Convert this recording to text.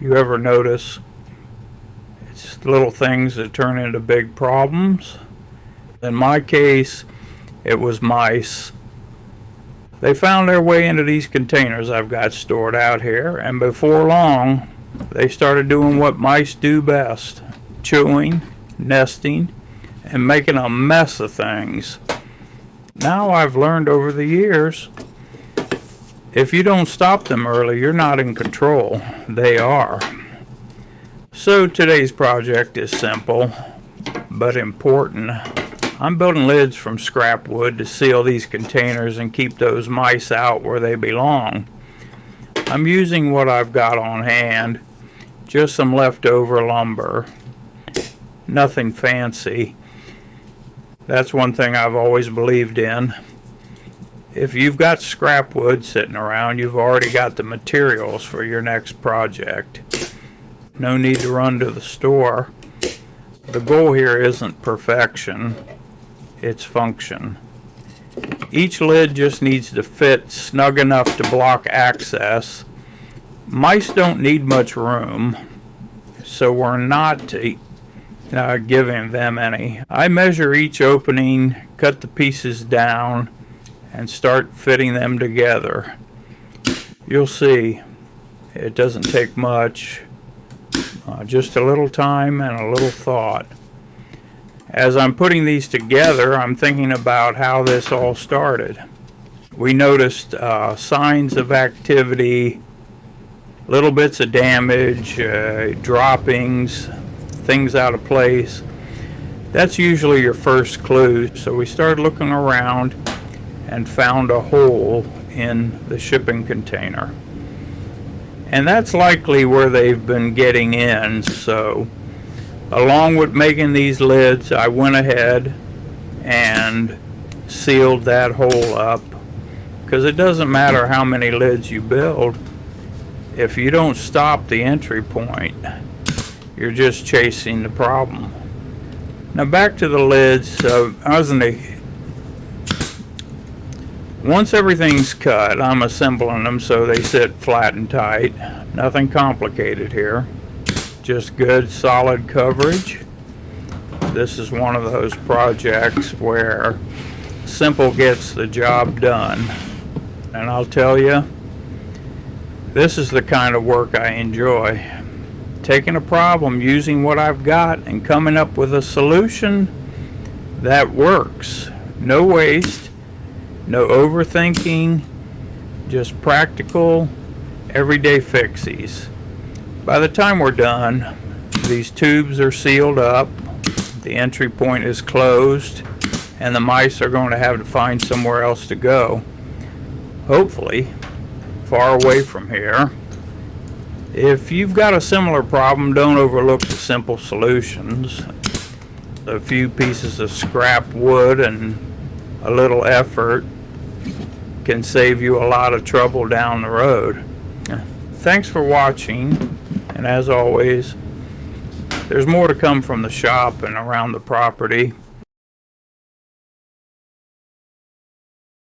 You ever notice it's little things that turn into big problems? In my case, it was mice. They found their way into these containers I've got stored out here, and before long, they started doing what mice do best: chewing, nesting, and making a mess of things. Now I've learned over the years, if you don't stop them early, you're not in control. They are. So today's project is simple, but important. I'm building lids from scrap wood to seal these containers and keep those mice out where they belong. I'm using what I've got on hand, just some leftover lumber. Nothing fancy. That's one thing I've always believed in. If you've got scrap wood sitting around, you've already got the materials for your next project. No need to run to the store. The goal here isn't perfection, it's function. Each lid just needs to fit snug enough to block access. Mice don't need much room, so we're not giving them any. I measure each opening, cut the pieces down, and start fitting them together. You'll see, it doesn't take much, just a little time and a little thought. As I'm putting these together, I'm thinking about how this all started. We noticed signs of activity, little bits of damage, droppings, things out of place. That's usually your first clue. So we started looking around and found a hole in the shipping container. And that's likely where they've been getting in. So along with making these lids, I went ahead and sealed that hole up, because it doesn't matter how many lids you build. If you don't stop the entry point, you're just chasing the problem. Now back to the lids. Once everything's cut, I'm assembling them so they sit flat and tight. Nothing complicated here. Just good solid coverage. This is one of those projects where simple gets the job done. And I'll tell you, this is the kind of work I enjoy. Taking a problem, using what I've got, and coming up with a solution that works. No waste, no overthinking, just practical, everyday fixies. By the time we're done, these tubes are sealed up, the entry point is closed, and the mice are going to have to find somewhere else to go. Hopefully, far away from here. If you've got a similar problem, don't overlook the simple solutions. A few pieces of scrap wood and a little effort can save you a lot of trouble down the road. Thanks for watching, and as always, there's more to come from the shop and around the property.